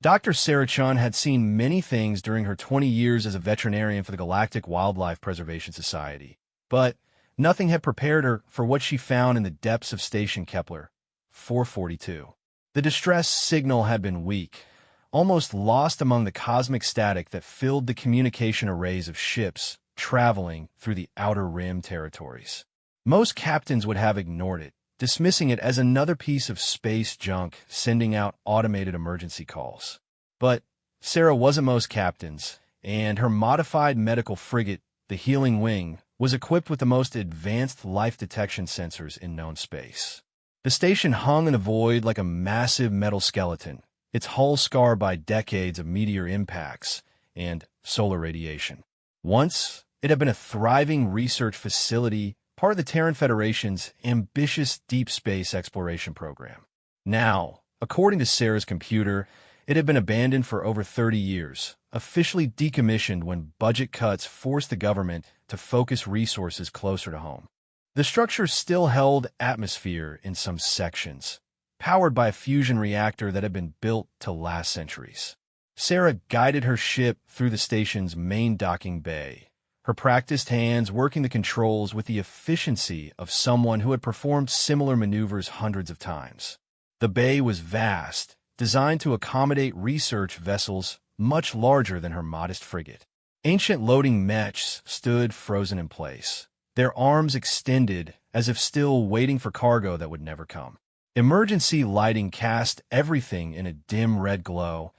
Dr. Sarah Chun had seen many things during her 20 years as a veterinarian for the Galactic Wildlife Preservation Society, but nothing had prepared her for what she found in the depths of Station Kepler 442. The distress signal had been weak, almost lost among the cosmic static that filled the communication arrays of ships traveling through the Outer Rim territories. Most captains would have ignored it, dismissing it as another piece of space junk sending out automated emergency calls. But Sarah wasn't most captains, and her modified medical frigate, the Healing Wing, was equipped with the most advanced life detection sensors in known space. The station hung in the void like a massive metal skeleton, its hull scarred by decades of meteor impacts and solar radiation. Once, it had been a thriving research facility, part of the Terran Federation's ambitious deep space exploration program. Now, according to Sarah's computer, it had been abandoned for over 30 years, officially decommissioned when budget cuts forced the government to focus resources closer to home. The structure still held atmosphere in some sections, powered by a fusion reactor that had been built to last centuries. Sarah guided her ship through the station's main docking bay, her practiced hands working the controls with the efficiency of someone who had performed similar maneuvers hundreds of times. The bay was vast, designed to accommodate research vessels much larger than her modest frigate. Ancient loading mechs stood frozen in place, their arms extended as if still waiting for cargo that would never come. Emergency lighting cast everything in a dim red glow,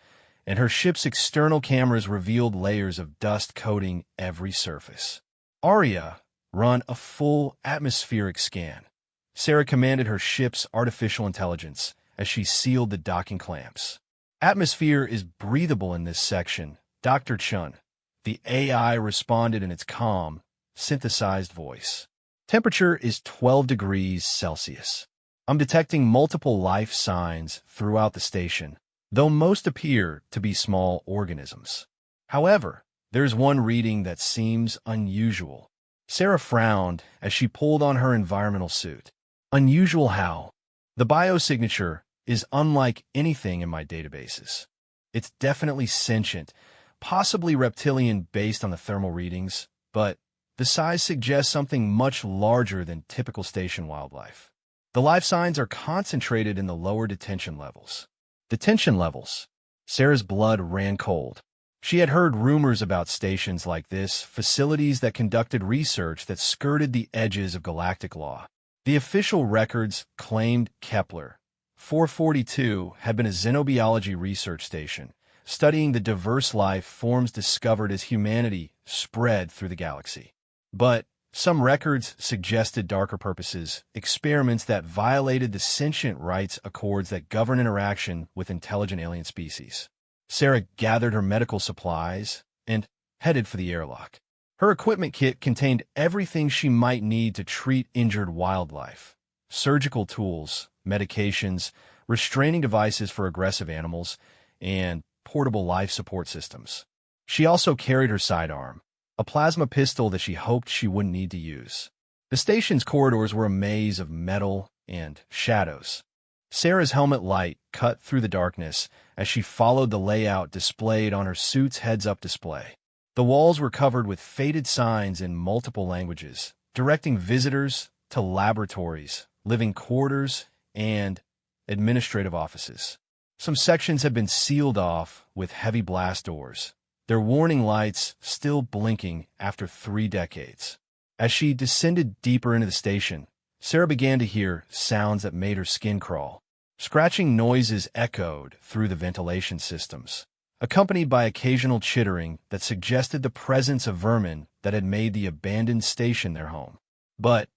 and her ship's external cameras revealed layers of dust coating every surface. Arya ran a full atmospheric scan. Sarah commanded her ship's artificial intelligence as she sealed the docking clamps. "Atmosphere is breathable in this section, Dr. Chun." The AI responded in its calm, synthesized voice. "Temperature is 12 degrees Celsius. I'm detecting multiple life signs throughout the station, though most appear to be small organisms. However, there's one reading that seems unusual." Sarah frowned as she pulled on her environmental suit. "Unusual how?" "The biosignature is unlike anything in my databases. It's definitely sentient, possibly reptilian based on the thermal readings, but the size suggests something much larger than typical station wildlife. The life signs are concentrated in the lower detention levels." Detention levels. Sarah's blood ran cold. She had heard rumors about stations like this, facilities that conducted research that skirted the edges of galactic law. The official records claimed Kepler 442 had been a xenobiology research station, studying the diverse life forms discovered as humanity spread through the galaxy. But some records suggested darker purposes, experiments that violated the sentient rights accords that govern interaction with intelligent alien species. Sarah gathered her medical supplies and headed for the airlock. Her equipment kit contained everything she might need to treat injured wildlife: surgical tools, medications, restraining devices for aggressive animals, and portable life support systems. She also carried her sidearm, a plasma pistol that she hoped she wouldn't need to use. The station's corridors were a maze of metal and shadows. Sarah's helmet light cut through the darkness as she followed the layout displayed on her suit's heads-up display. The walls were covered with faded signs in multiple languages, directing visitors to laboratories, living quarters, and administrative offices. Some sections had been sealed off with heavy blast doors, their warning lights still blinking after 3 decades. As she descended deeper into the station, Sarah began to hear sounds that made her skin crawl. Scratching noises echoed through the ventilation systems, accompanied by occasional chittering that suggested the presence of vermin that had made the abandoned station their home. But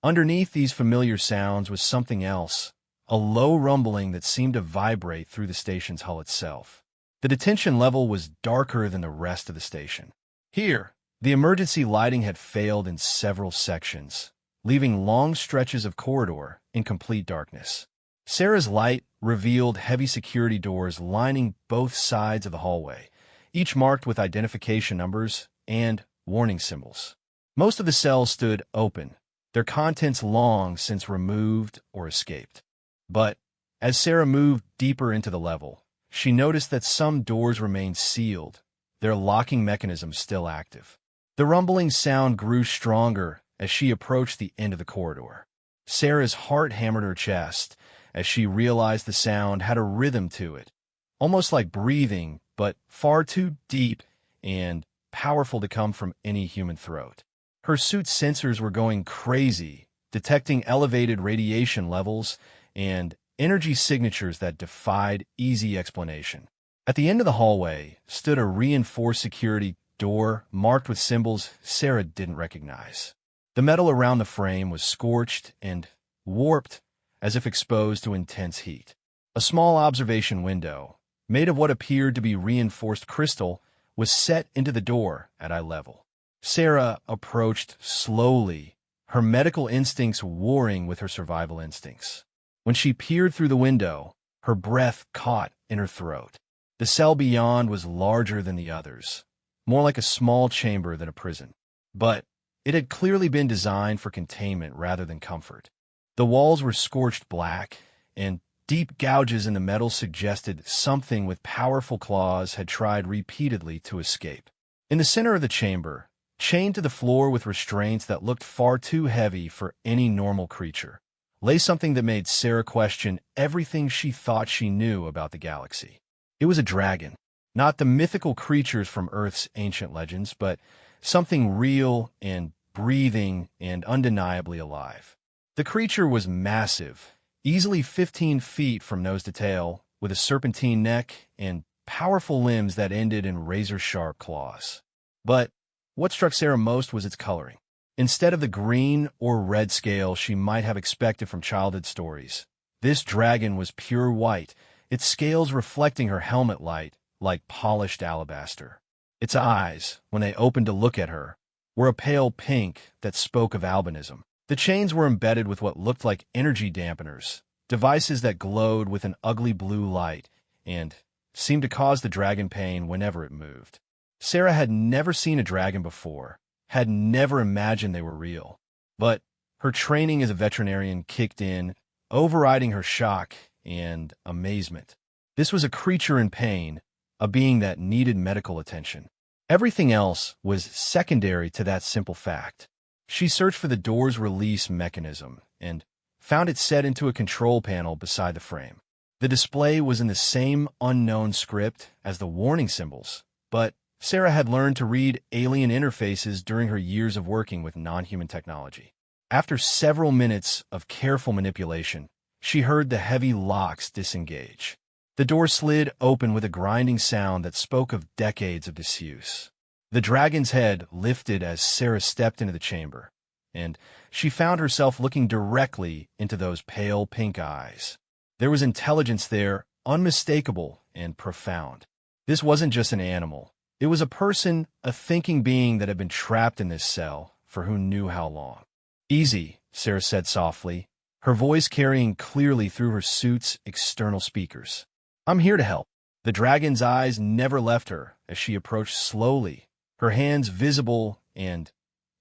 underneath these familiar sounds was something else, a low rumbling that seemed to vibrate through the station's hull itself. The detention level was darker than the rest of the station. Here, the emergency lighting had failed in several sections, leaving long stretches of corridor in complete darkness. Sarah's light revealed heavy security doors lining both sides of the hallway, each marked with identification numbers and warning symbols. Most of the cells stood open, their contents long since removed or escaped. But as Sarah moved deeper into the level, she noticed that some doors remained sealed, their locking mechanisms still active. The rumbling sound grew stronger as she approached the end of the corridor. Sarah's heart hammered her chest as she realized the sound had a rhythm to it, almost like breathing, but far too deep and powerful to come from any human throat. Her suit's sensors were going crazy, detecting elevated radiation levels and energy signatures that defied easy explanation. At the end of the hallway stood a reinforced security door marked with symbols Sarah didn't recognize. The metal around the frame was scorched and warped as if exposed to intense heat. A small observation window, made of what appeared to be reinforced crystal, was set into the door at eye level. Sarah approached slowly, her medical instincts warring with her survival instincts. When she peered through the window, her breath caught in her throat. The cell beyond was larger than the others, more like a small chamber than a prison. But it had clearly been designed for containment rather than comfort. The walls were scorched black, and deep gouges in the metal suggested something with powerful claws had tried repeatedly to escape. In the center of the chamber, chained to the floor with restraints that looked far too heavy for any normal creature, lay something that made Sarah question everything she thought she knew about the galaxy. It was a dragon, not the mythical creatures from Earth's ancient legends, but something real and breathing and undeniably alive. The creature was massive, easily 15 feet from nose to tail, with a serpentine neck and powerful limbs that ended in razor-sharp claws. But what struck Sarah most was its coloring. Instead of the green or red scale she might have expected from childhood stories, this dragon was pure white, its scales reflecting her helmet light like polished alabaster. Its eyes, when they opened to look at her, were a pale pink that spoke of albinism. The chains were embedded with what looked like energy dampeners, devices that glowed with an ugly blue light and seemed to cause the dragon pain whenever it moved. Sarah had never seen a dragon before, had never imagined they were real. But her training as a veterinarian kicked in, overriding her shock and amazement. This was a creature in pain, a being that needed medical attention. Everything else was secondary to that simple fact. She searched for the door's release mechanism and found it set into a control panel beside the frame. The display was in the same unknown script as the warning symbols, but Sarah had learned to read alien interfaces during her years of working with non-human technology. After several minutes of careful manipulation, she heard the heavy locks disengage. The door slid open with a grinding sound that spoke of decades of disuse. The dragon's head lifted as Sarah stepped into the chamber, and she found herself looking directly into those pale pink eyes. There was intelligence there, unmistakable and profound. This wasn't just an animal. It was a person, a thinking being that had been trapped in this cell for who knew how long. "Easy," Sarah said softly, her voice carrying clearly through her suit's external speakers. "I'm here to help." The dragon's eyes never left her as she approached slowly, her hands visible and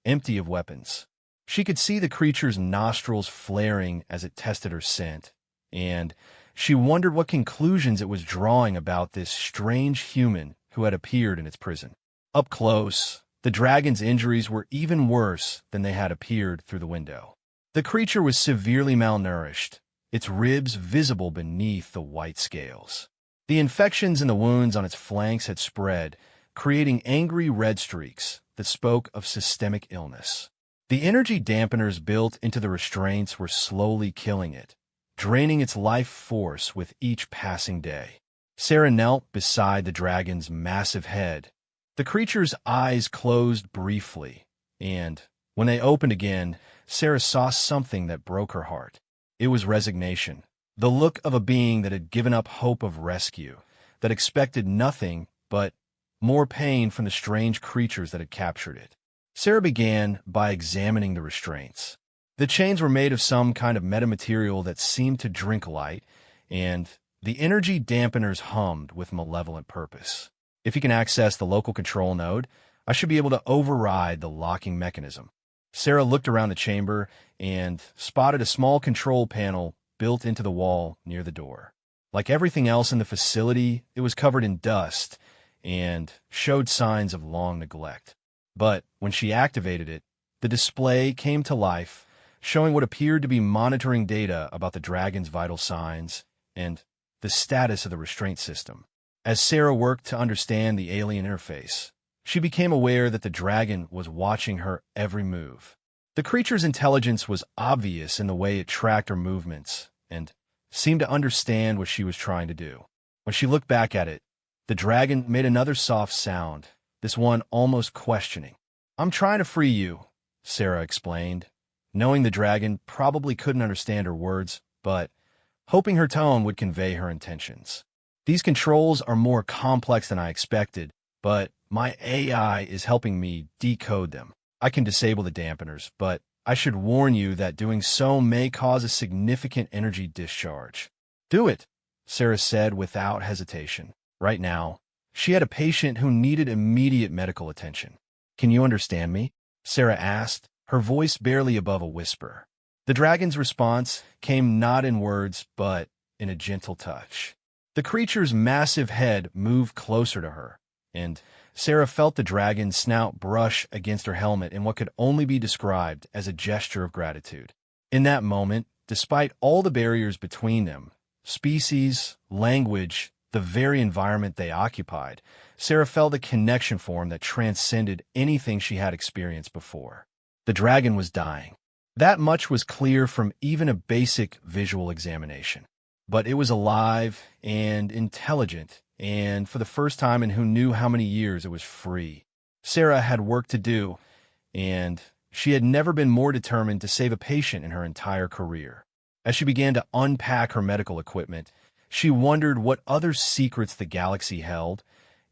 empty of weapons. She could see the creature's nostrils flaring as it tested her scent, and she wondered what conclusions it was drawing about this strange human who had appeared in its prison. Up close, the dragon's injuries were even worse than they had appeared through the window. The creature was severely malnourished, its ribs visible beneath the white scales. The infections in the wounds on its flanks had spread, creating angry red streaks that spoke of systemic illness. The energy dampeners built into the restraints were slowly killing it, draining its life force with each passing day. Sarah knelt beside the dragon's massive head. The creature's eyes closed briefly, and when they opened again, Sarah saw something that broke her heart. It was resignation, the look of a being that had given up hope of rescue, that expected nothing but more pain from the strange creatures that had captured it. Sarah began by examining the restraints. The chains were made of some kind of metamaterial that seemed to drink light, and the energy dampeners hummed with malevolent purpose. If you can access the local control node, I should be able to override the locking mechanism. Sarah looked around the chamber and spotted a small control panel built into the wall near the door. Like everything else in the facility, it was covered in dust and showed signs of long neglect. But when she activated it, the display came to life, showing what appeared to be monitoring data about the dragon's vital signs and the status of the restraint system. As Sarah worked to understand the alien interface, she became aware that the dragon was watching her every move. The creature's intelligence was obvious in the way it tracked her movements and seemed to understand what she was trying to do. When she looked back at it, the dragon made another soft sound, this one almost questioning. "I'm trying to free you," Sarah explained, knowing the dragon probably couldn't understand her words, but hoping her tone would convey her intentions. "These controls are more complex than I expected, but my AI is helping me decode them. I can disable the dampeners, but I should warn you that doing so may cause a significant energy discharge." "Do it," Sarah said without hesitation. Right now, she had a patient who needed immediate medical attention. "Can you understand me?" Sarah asked, her voice barely above a whisper. The dragon's response came not in words, but in a gentle touch. The creature's massive head moved closer to her, and Sarah felt the dragon's snout brush against her helmet in what could only be described as a gesture of gratitude. In that moment, despite all the barriers between them, species, language, the very environment they occupied, Sarah felt a connection form that transcended anything she had experienced before. The dragon was dying. That much was clear from even a basic visual examination. But it was alive and intelligent, and for the first time in who knew how many years, it was free. Sarah had work to do, and she had never been more determined to save a patient in her entire career. As she began to unpack her medical equipment, she wondered what other secrets the galaxy held,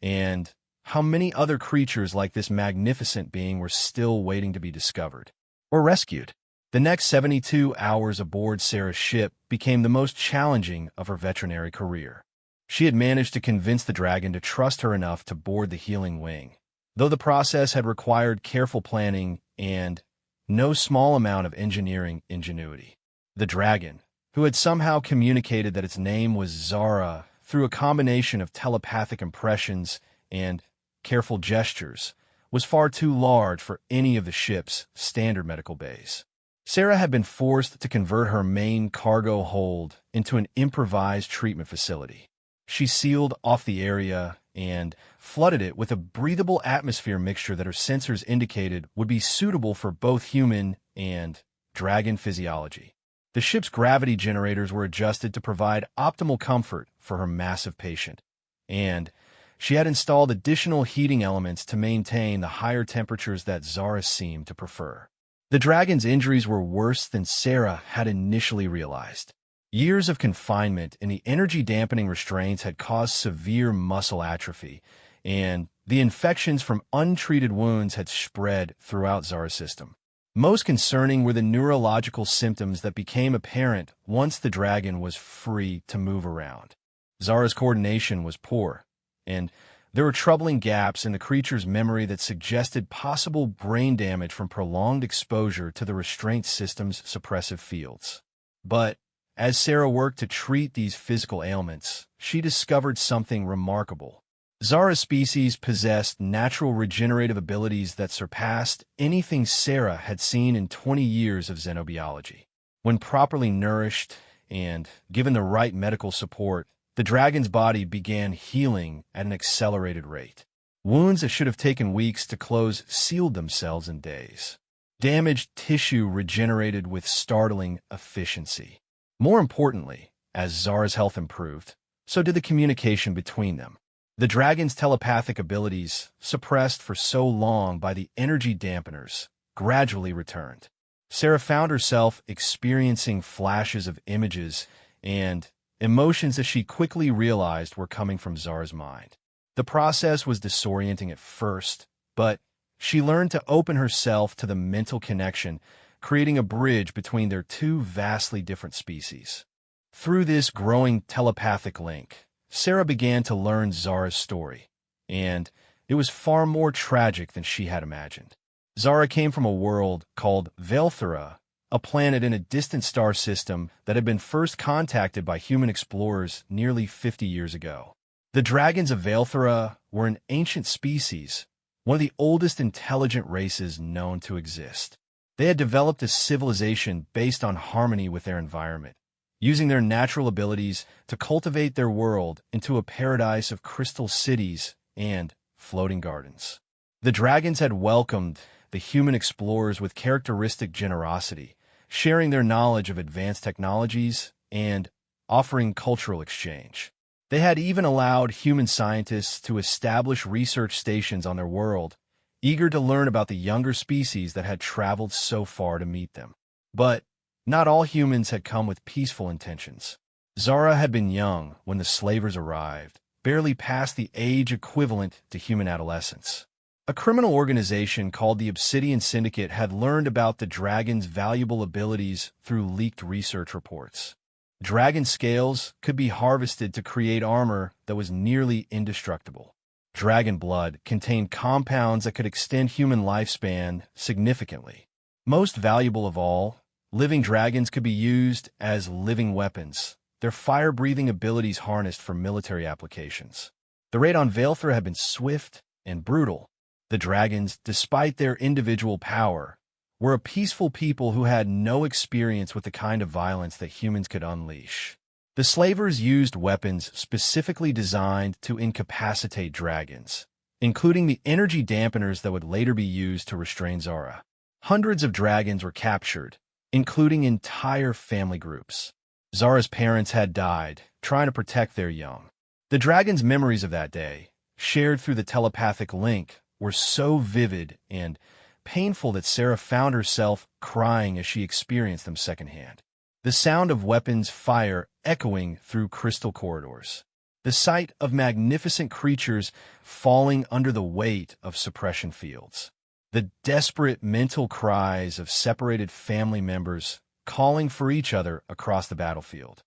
and how many other creatures like this magnificent being were still waiting to be discovered or rescued. The next 72 hours aboard Sarah's ship became the most challenging of her veterinary career. She had managed to convince the dragon to trust her enough to board the healing wing, though the process had required careful planning and no small amount of engineering ingenuity. The dragon, who had somehow communicated that its name was Zara through a combination of telepathic impressions and careful gestures, was far too large for any of the ship's standard medical bays. Sarah had been forced to convert her main cargo hold into an improvised treatment facility. She sealed off the area and flooded it with a breathable atmosphere mixture that her sensors indicated would be suitable for both human and dragon physiology. The ship's gravity generators were adjusted to provide optimal comfort for her massive patient, and she had installed additional heating elements to maintain the higher temperatures that Zara seemed to prefer. The dragon's injuries were worse than Sarah had initially realized. Years of confinement and the energy-dampening restraints had caused severe muscle atrophy, and the infections from untreated wounds had spread throughout Zara's system. Most concerning were the neurological symptoms that became apparent once the dragon was free to move around. Zara's coordination was poor, and there were troubling gaps in the creature's memory that suggested possible brain damage from prolonged exposure to the restraint system's suppressive fields. But as Sarah worked to treat these physical ailments, she discovered something remarkable. Zara's species possessed natural regenerative abilities that surpassed anything Sarah had seen in 20 years of xenobiology. When properly nourished and given the right medical support, the dragon's body began healing at an accelerated rate. Wounds that should have taken weeks to close sealed themselves in days. Damaged tissue regenerated with startling efficiency. More importantly, as Zara's health improved, so did the communication between them. The dragon's telepathic abilities, suppressed for so long by the energy dampeners, gradually returned. Sarah found herself experiencing flashes of images and emotions that she quickly realized were coming from Zara's mind. The process was disorienting at first, but she learned to open herself to the mental connection, creating a bridge between their two vastly different species. Through this growing telepathic link, Sarah began to learn Zara's story, and it was far more tragic than she had imagined. Zara came from a world called Velthera, a planet in a distant star system that had been first contacted by human explorers nearly 50 years ago. The dragons of Vaelthera were an ancient species, one of the oldest intelligent races known to exist. They had developed a civilization based on harmony with their environment, using their natural abilities to cultivate their world into a paradise of crystal cities and floating gardens. The dragons had welcomed the human explorers with characteristic generosity, sharing their knowledge of advanced technologies and offering cultural exchange. They had even allowed human scientists to establish research stations on their world, eager to learn about the younger species that had traveled so far to meet them. But not all humans had come with peaceful intentions. Zara had been young when the slavers arrived, barely past the age equivalent to human adolescence. A criminal organization called the Obsidian Syndicate had learned about the dragon's valuable abilities through leaked research reports. Dragon scales could be harvested to create armor that was nearly indestructible. Dragon blood contained compounds that could extend human lifespan significantly. Most valuable of all, living dragons could be used as living weapons, their fire-breathing abilities harnessed for military applications. The raid on Vaelthera had been swift and brutal. The dragons, despite their individual power, were a peaceful people who had no experience with the kind of violence that humans could unleash. The slavers used weapons specifically designed to incapacitate dragons, including the energy dampeners that would later be used to restrain Zara. Hundreds of dragons were captured, including entire family groups. Zara's parents had died, trying to protect their young. The dragon's memories of that day, shared through the telepathic link, were so vivid and painful that Sarah found herself crying as she experienced them secondhand. The sound of weapons fire echoing through crystal corridors. The sight of magnificent creatures falling under the weight of suppression fields. The desperate mental cries of separated family members calling for each other across the battlefield.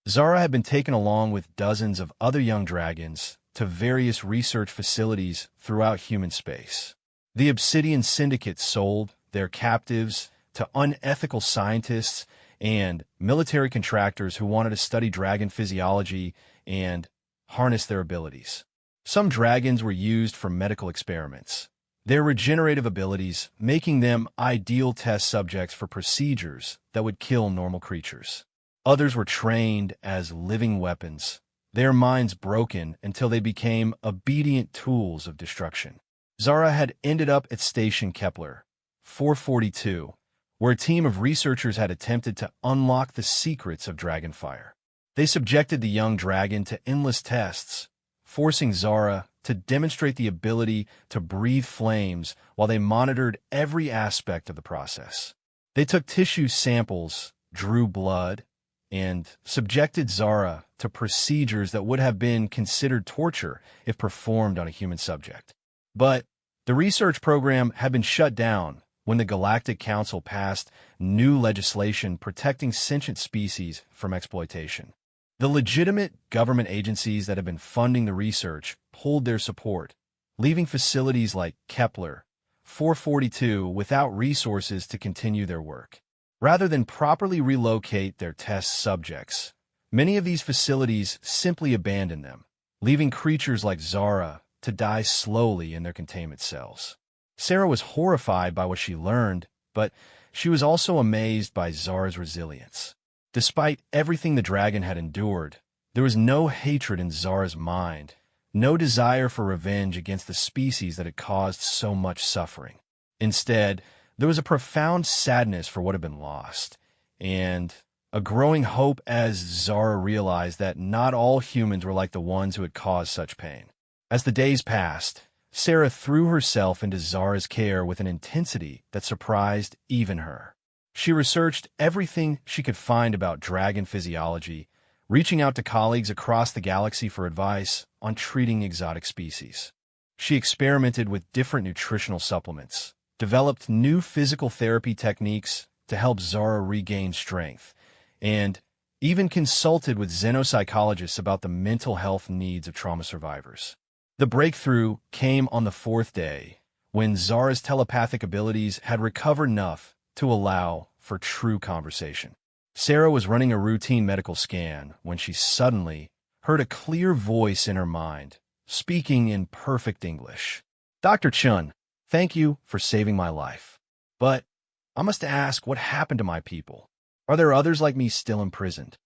Zara had been taken along with dozens of other young dragons to various research facilities throughout human space. The Obsidian Syndicate sold their captives to unethical scientists and military contractors who wanted to study dragon physiology and harness their abilities. Some dragons were used for medical experiments, their regenerative abilities making them ideal test subjects for procedures that would kill normal creatures. Others were trained as living weapons, their minds broken until they became obedient tools of destruction. Zara had ended up at Station Kepler 442, where a team of researchers had attempted to unlock the secrets of dragonfire. They subjected the young dragon to endless tests, forcing Zara to demonstrate the ability to breathe flames while they monitored every aspect of the process. They took tissue samples, drew blood, and subjected Zara to procedures that would have been considered torture if performed on a human subject. But the research program had been shut down when the Galactic Council passed new legislation protecting sentient species from exploitation. The legitimate government agencies that had been funding the research pulled their support, leaving facilities like Kepler 442 without resources to continue their work. Rather than properly relocate their test subjects, many of these facilities simply abandoned them, leaving creatures like Zara to die slowly in their containment cells. Sarah was horrified by what she learned, but she was also amazed by Zara's resilience. Despite everything the dragon had endured, there was no hatred in Zara's mind, no desire for revenge against the species that had caused so much suffering. Instead, there was a profound sadness for what had been lost, and a growing hope as Zara realized that not all humans were like the ones who had caused such pain. As the days passed, Sarah threw herself into Zara's care with an intensity that surprised even her. She researched everything she could find about dragon physiology, reaching out to colleagues across the galaxy for advice on treating exotic species. She experimented with different nutritional supplements, developed new physical therapy techniques to help Zara regain strength, and even consulted with xenopsychologists about the mental health needs of trauma survivors. The breakthrough came on the fourth day, when Zara's telepathic abilities had recovered enough to allow for true conversation. Sarah was running a routine medical scan when she suddenly heard a clear voice in her mind, speaking in perfect English. "Dr. Chun, thank you for saving my life. But I must ask, what happened to my people? Are there others like me still imprisoned?"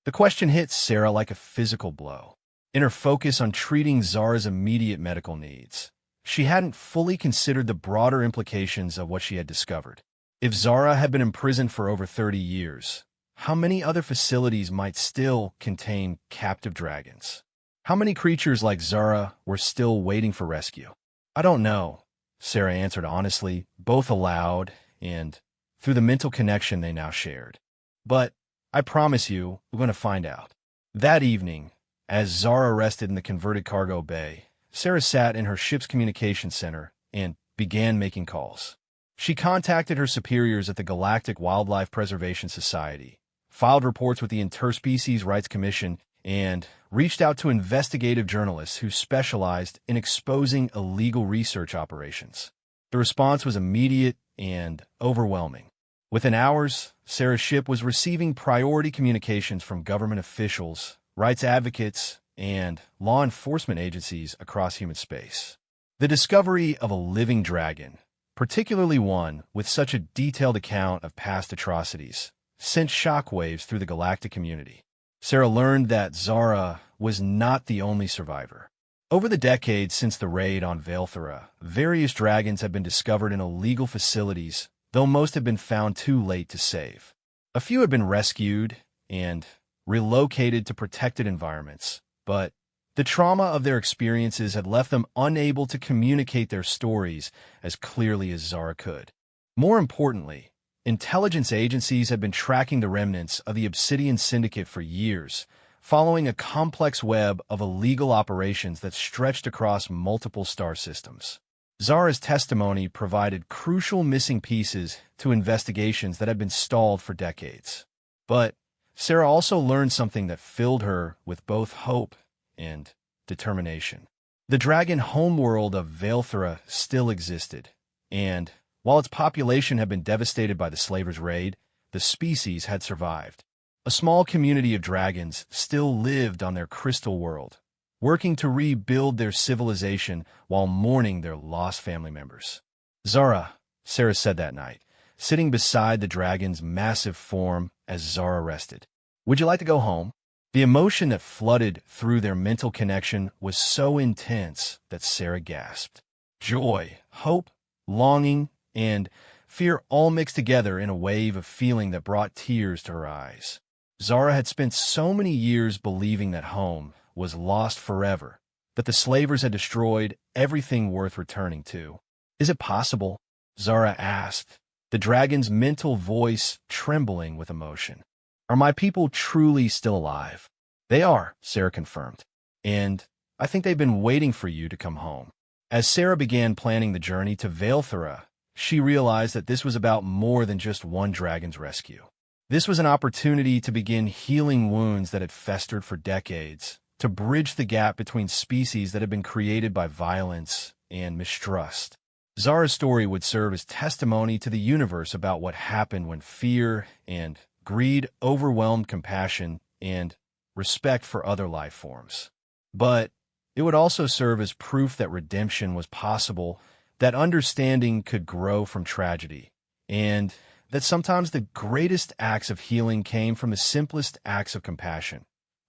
The question hit Sarah like a physical blow. In her focus on treating Zara's immediate medical needs, she hadn't fully considered the broader implications of what she had discovered. If Zara had been imprisoned for over 30 years, how many other facilities might still contain captive dragons? How many creatures like Zara were still waiting for rescue? "I don't know," Sarah answered honestly, both aloud and through the mental connection they now shared. "But I promise you, we're going to find out." That evening, as Zara rested in the converted cargo bay, Sarah sat in her ship's communication center and began making calls. She contacted her superiors at the Galactic Wildlife Preservation Society, filed reports with the Interspecies Rights Commission, and reached out to investigative journalists who specialized in exposing illegal research operations. The response was immediate and overwhelming. Within hours, Sarah's ship was receiving priority communications from government officials, rights advocates, and law enforcement agencies across human space. The discovery of a living dragon, particularly one with such a detailed account of past atrocities, sent shockwaves through the galactic community. Sarah learned that Zara was not the only survivor. Over the decades since the raid on Vaelthera, various dragons have been discovered in illegal facilities, though most have been found too late to save. A few had been rescued and relocated to protected environments, but the trauma of their experiences had left them unable to communicate their stories as clearly as Zara could. More importantly, intelligence agencies had been tracking the remnants of the Obsidian Syndicate for years, following a complex web of illegal operations that stretched across multiple star systems. Zara's testimony provided crucial missing pieces to investigations that had been stalled for decades. But Sarah also learned something that filled her with both hope and determination. The dragon homeworld of Vaelthera still existed, and while its population had been devastated by the slavers' raid, the species had survived. A small community of dragons still lived on their crystal world, working to rebuild their civilization while mourning their lost family members. "Zara," Sarah said that night, sitting beside the dragon's massive form as Zara rested, "would you like to go home?" The emotion that flooded through their mental connection was so intense that Sarah gasped. Joy, hope, longing, and fear all mixed together in a wave of feeling that brought tears to her eyes. Zara had spent so many years believing that home was lost forever, that the slavers had destroyed everything worth returning to. "Is it possible?" Zara asked, the dragon's mental voice trembling with emotion. "Are my people truly still alive?" "They are," Sarah confirmed, "and I think they've been waiting for you to come home." As Sarah began planning the journey to Vaelthera, she realized that this was about more than just one dragon's rescue. This was an opportunity to begin healing wounds that had festered for decades, to bridge the gap between species that had been created by violence and mistrust. Zara's story would serve as testimony to the universe about what happened when fear and greed overwhelmed compassion and respect for other life forms. But it would also serve as proof that redemption was possible, that understanding could grow from tragedy, and that sometimes the greatest acts of healing came from the simplest acts of compassion,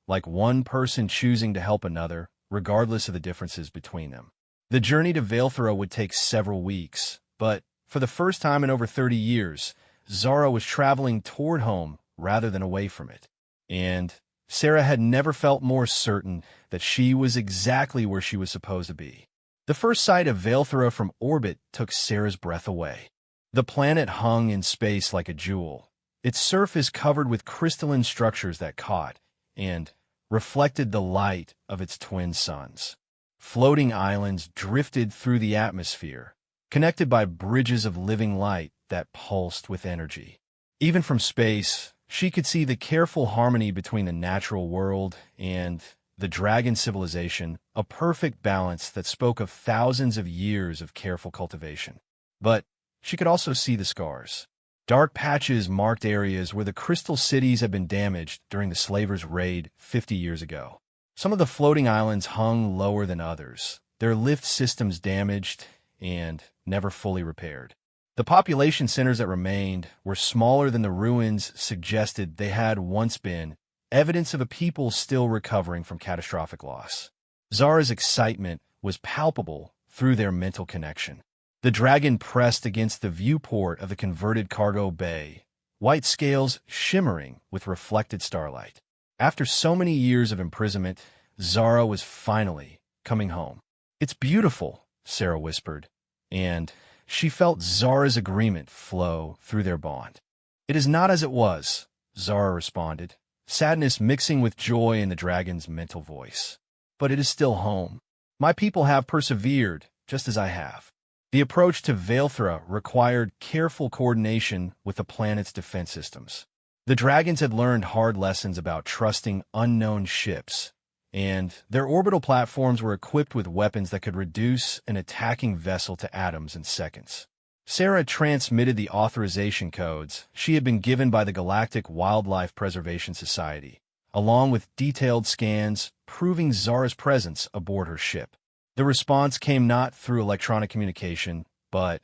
like one person choosing to help another, regardless of the differences between them. The journey to Vaelthera would take several weeks, but for the first time in over 30 years, Zara was traveling toward home rather than away from it. And Sarah had never felt more certain that she was exactly where she was supposed to be. The first sight of Vaelthera from orbit took Sarah's breath away. The planet hung in space like a jewel, its surface covered with crystalline structures that caught and reflected the light of its twin suns. Floating islands drifted through the atmosphere, connected by bridges of living light that pulsed with energy. Even from space, she could see the careful harmony between the natural world and the dragon civilization, a perfect balance that spoke of thousands of years of careful cultivation. But she could also see the scars. Dark patches marked areas where the crystal cities had been damaged during the slavers' raid 50 years ago. Some of the floating islands hung lower than others, their lift systems damaged and never fully repaired. The population centers that remained were smaller than the ruins suggested they had once been, evidence of a people still recovering from catastrophic loss. Zara's excitement was palpable through their mental connection. The dragon pressed against the viewport of the converted cargo bay, white scales shimmering with reflected starlight. After so many years of imprisonment, Zara was finally coming home. "It's beautiful," Sarah whispered, and she felt Zara's agreement flow through their bond. "It is not as it was," Zara responded, sadness mixing with joy in the dragon's mental voice. "But it is still home. My people have persevered, just as I have." The approach to Vaelthra required careful coordination with the planet's defense systems. The dragons had learned hard lessons about trusting unknown ships, and their orbital platforms were equipped with weapons that could reduce an attacking vessel to atoms in seconds. Sarah transmitted the authorization codes she had been given by the Galactic Wildlife Preservation Society, along with detailed scans proving Zara's presence aboard her ship. The response came not through electronic communication, but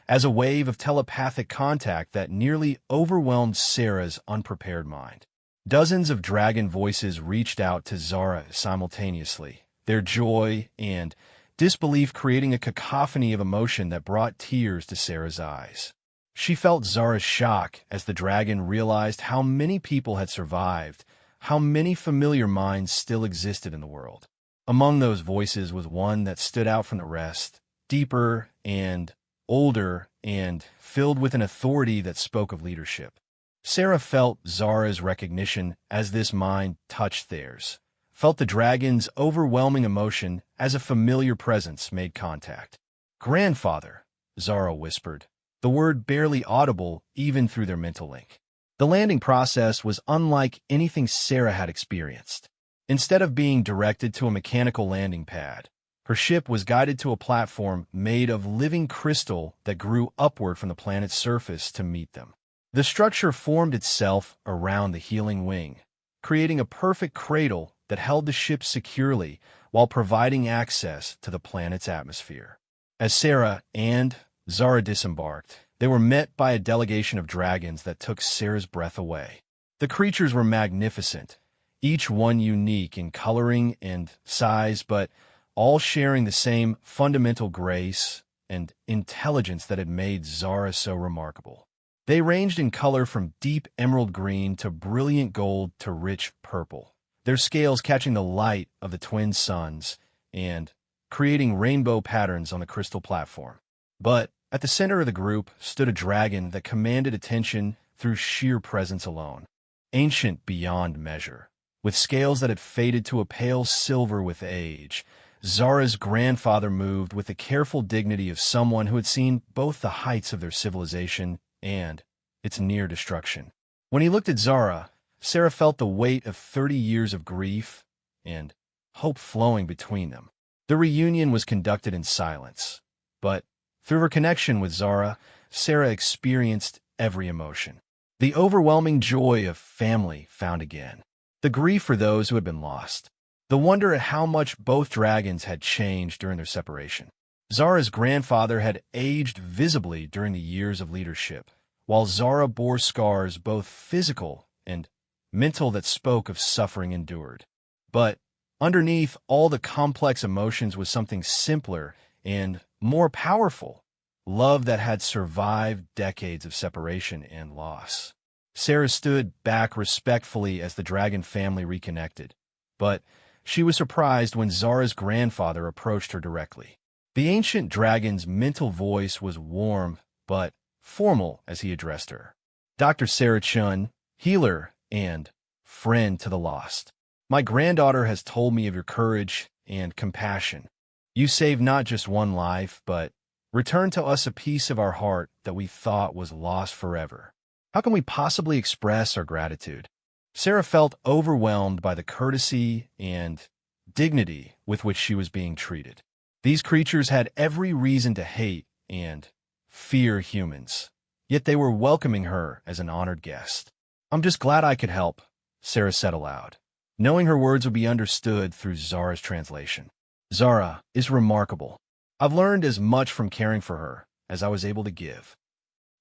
as a wave of telepathic contact that nearly overwhelmed Sarah's unprepared mind. Dozens of dragon voices reached out to Zara simultaneously, their joy and disbelief creating a cacophony of emotion that brought tears to Sarah's eyes. She felt Zara's shock as the dragon realized how many people had survived, how many familiar minds still existed in the world. Among those voices was one that stood out from the rest, deeper and older and filled with an authority that spoke of leadership. Sarah felt Zara's recognition as this mind touched theirs, felt the dragon's overwhelming emotion as a familiar presence made contact. "Grandfather," Zara whispered, the word barely audible even through their mental link. The landing process was unlike anything Sarah had experienced. Instead of being directed to a mechanical landing pad, her ship was guided to a platform made of living crystal that grew upward from the planet's surface to meet them. The structure formed itself around the healing wing, creating a perfect cradle that held the ship securely while providing access to the planet's atmosphere. As Sarah and Zara disembarked, they were met by a delegation of dragons that took Sarah's breath away. The creatures were magnificent, each one unique in coloring and size, but all sharing the same fundamental grace and intelligence that had made Zara so remarkable. They ranged in color from deep emerald green to brilliant gold to rich purple, their scales catching the light of the twin suns and creating rainbow patterns on the crystal platform. But at the center of the group stood a dragon that commanded attention through sheer presence alone, ancient beyond measure. With scales that had faded to a pale silver with age, Zara's grandfather moved with the careful dignity of someone who had seen both the heights of their civilization and its near destruction. When he looked at Zara, Sarah felt the weight of 30 years of grief and hope flowing between them. The reunion was conducted in silence, but through her connection with Zara, Sarah experienced every emotion. The overwhelming joy of family found again, the grief for those who had been lost, the wonder at how much both dragons had changed during their separation. Zara's grandfather had aged visibly during the years of leadership, while Zara bore scars both physical and mental that spoke of suffering endured. But underneath all the complex emotions was something simpler and more powerful, love that had survived decades of separation and loss. Sarah stood back respectfully as the dragon family reconnected, but she was surprised when Zara's grandfather approached her directly. The ancient dragon's mental voice was warm but formal as he addressed her. "Dr. Sarah Chun, healer and friend to the lost. My granddaughter has told me of your courage and compassion. You saved not just one life, but returned to us a piece of our heart that we thought was lost forever. How can we possibly express our gratitude?" Sarah felt overwhelmed by the courtesy and dignity with which she was being treated. These creatures had every reason to hate and fear humans, yet they were welcoming her as an honored guest. "I'm just glad I could help," Sarah said aloud, knowing her words would be understood through Zara's translation. "Zara is remarkable. I've learned as much from caring for her as I was able to give."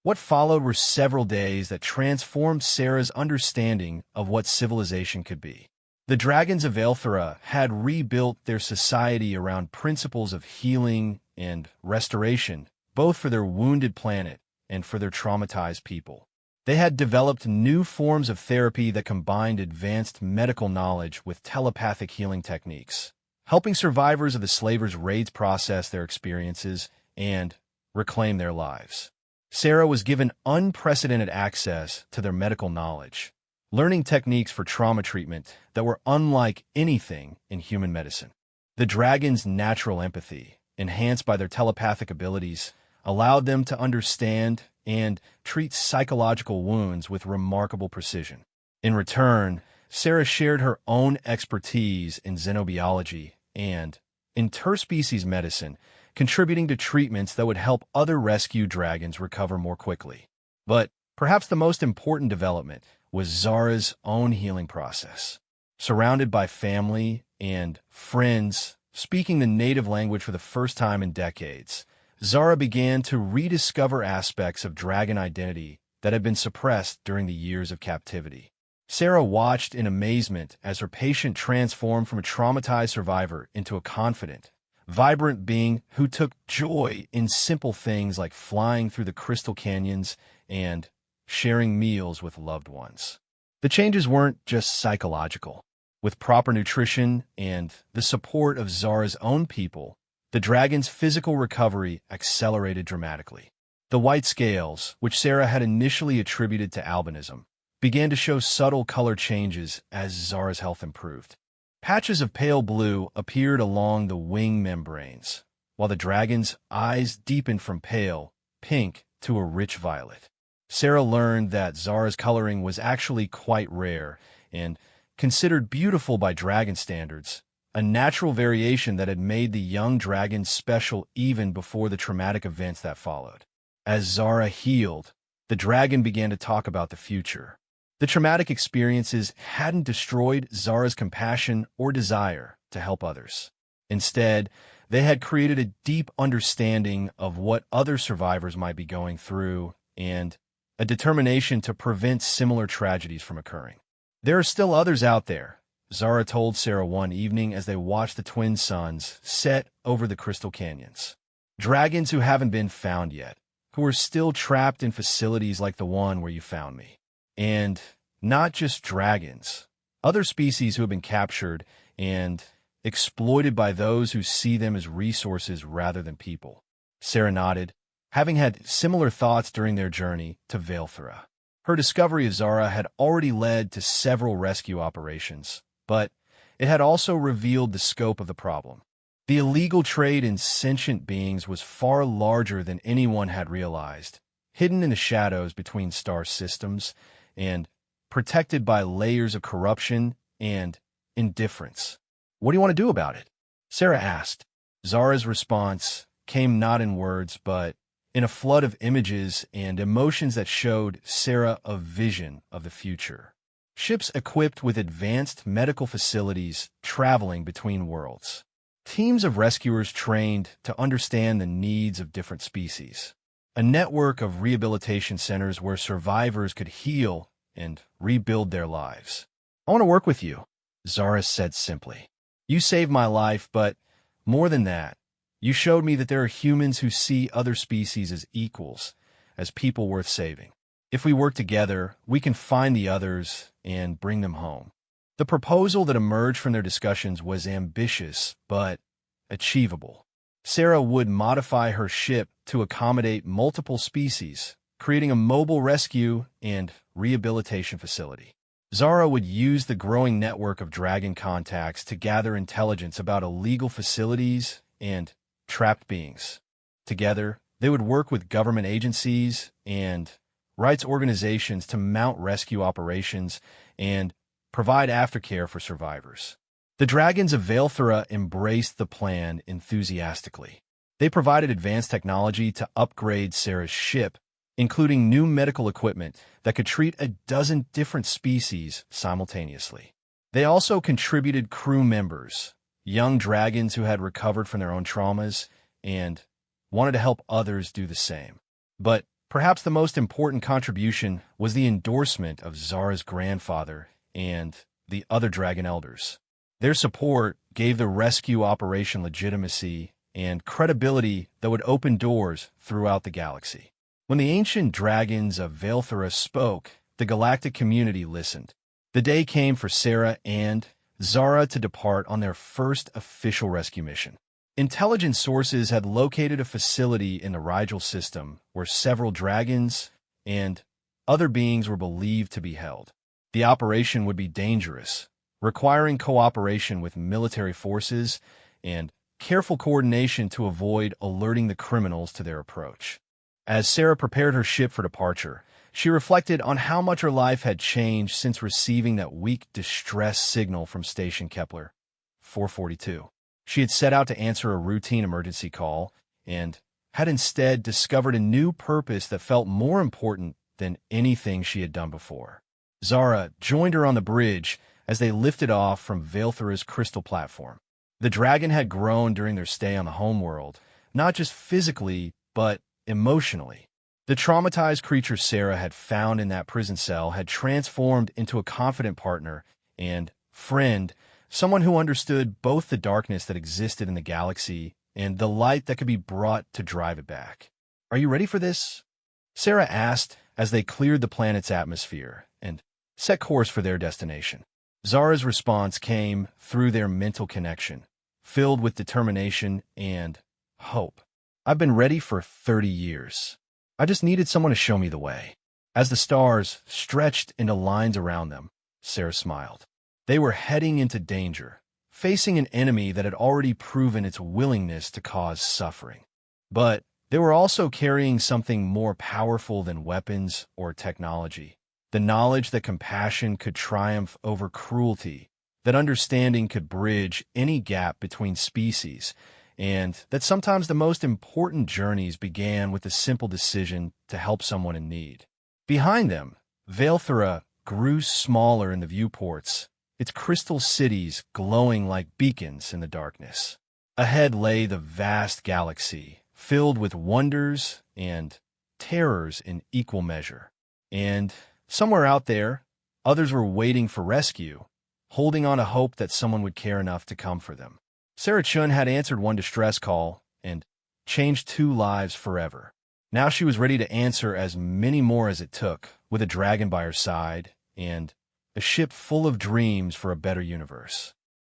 What followed were several days that transformed Sarah's understanding of what civilization could be. The dragons of Elthera had rebuilt their society around principles of healing and restoration, both for their wounded planet and for their traumatized people. They had developed new forms of therapy that combined advanced medical knowledge with telepathic healing techniques, helping survivors of the slavers' raids process their experiences and reclaim their lives. Sarah was given unprecedented access to their medical knowledge, learning techniques for trauma treatment that were unlike anything in human medicine. The dragons' natural empathy, enhanced by their telepathic abilities, allowed them to understand and treat psychological wounds with remarkable precision. In return, Sarah shared her own expertise in xenobiology and interspecies medicine, contributing to treatments that would help other rescue dragons recover more quickly. But perhaps the most important development was Zara's own healing process. Surrounded by family and friends speaking the native language for the first time in decades, Zara began to rediscover aspects of dragon identity that had been suppressed during the years of captivity. Sarah watched in amazement as her patient transformed from a traumatized survivor into a confident, vibrant being who took joy in simple things like flying through the crystal canyons and sharing meals with loved ones. The changes weren't just psychological. With proper nutrition and the support of Zara's own people, the dragon's physical recovery accelerated dramatically. The white scales, which Sarah had initially attributed to albinism, began to show subtle color changes as Zara's health improved. Patches of pale blue appeared along the wing membranes, while the dragon's eyes deepened from pale pink to a rich violet. Sarah learned that Zara's coloring was actually quite rare and considered beautiful by dragon standards, a natural variation that had made the young dragon special even before the traumatic events that followed. As Zara healed, the dragon began to talk about the future. The traumatic experiences hadn't destroyed Zara's compassion or desire to help others. Instead, they had created a deep understanding of what other survivors might be going through and a determination to prevent similar tragedies from occurring. "There are still others out there," Zara told Sarah one evening as they watched the twin suns set over the crystal canyons. "Dragons who haven't been found yet, who are still trapped in facilities like the one where you found me. And not just dragons, other species who have been captured and exploited by those who see them as resources rather than people." Sarah nodded, having had similar thoughts during their journey to Velthera. Her discovery of Zara had already led to several rescue operations, but it had also revealed the scope of the problem. The illegal trade in sentient beings was far larger than anyone had realized, hidden in the shadows between star systems and protected by layers of corruption and indifference. "What do you want to do about it?" Sarah asked. Zara's response came not in words, but in a flood of images and emotions that showed Sarah a vision of the future. Ships equipped with advanced medical facilities traveling between worlds. Teams of rescuers trained to understand the needs of different species. A network of rehabilitation centers where survivors could heal and rebuild their lives. "I want to work with you," Zara said simply. "You saved my life, but more than that, you showed me that there are humans who see other species as equals, as people worth saving. If we work together, we can find the others and bring them home." The proposal that emerged from their discussions was ambitious, but achievable. Sarah would modify her ship to accommodate multiple species, creating a mobile rescue and rehabilitation facility. Zara would use the growing network of dragon contacts to gather intelligence about illegal facilities and trapped beings. Together, they would work with government agencies and rights organizations to mount rescue operations and provide aftercare for survivors. The dragons of Velthera embraced the plan enthusiastically. They provided advanced technology to upgrade Sarah's ship, including new medical equipment that could treat a dozen different species simultaneously. They also contributed crew members, young dragons who had recovered from their own traumas and wanted to help others do the same. But perhaps the most important contribution was the endorsement of Zara's grandfather and the other dragon elders. Their support gave the rescue operation legitimacy and credibility that would open doors throughout the galaxy. When the ancient dragons of Vaelthera spoke, the galactic community listened. The day came for Sarah and Zara to depart on their first official rescue mission. Intelligence sources had located a facility in the Rigel system where several dragons and other beings were believed to be held. The operation would be dangerous, requiring cooperation with military forces and careful coordination to avoid alerting the criminals to their approach. As Sarah prepared her ship for departure, she reflected on how much her life had changed since receiving that weak distress signal from Station Kepler 442. She had set out to answer a routine emergency call and had instead discovered a new purpose that felt more important than anything she had done before. Zara joined her on the bridge as they lifted off from Vaelthera's crystal platform. The dragon had grown during their stay on the homeworld, not just physically, but emotionally. The traumatized creature Sarah had found in that prison cell had transformed into a confident partner and friend, someone who understood both the darkness that existed in the galaxy and the light that could be brought to drive it back. "Are you ready for this?" Sarah asked as they cleared the planet's atmosphere and set course for their destination. Zara's response came through their mental connection, filled with determination and hope. "I've been ready for 30 years. I just needed someone to show me the way." As the stars stretched into lines around them, Sarah smiled. They were heading into danger, facing an enemy that had already proven its willingness to cause suffering. But they were also carrying something more powerful than weapons or technology. The knowledge that compassion could triumph over cruelty, that understanding could bridge any gap between species, and that sometimes the most important journeys began with the simple decision to help someone in need. Behind them, Vaelthera grew smaller in the viewports, its crystal cities glowing like beacons in the darkness. Ahead lay the vast galaxy, filled with wonders and terrors in equal measure. And somewhere out there, others were waiting for rescue, holding on to hope that someone would care enough to come for them. Sarah Chun had answered one distress call and changed 2 lives forever. Now she was ready to answer as many more as it took, with a dragon by her side and a ship full of dreams for a better universe.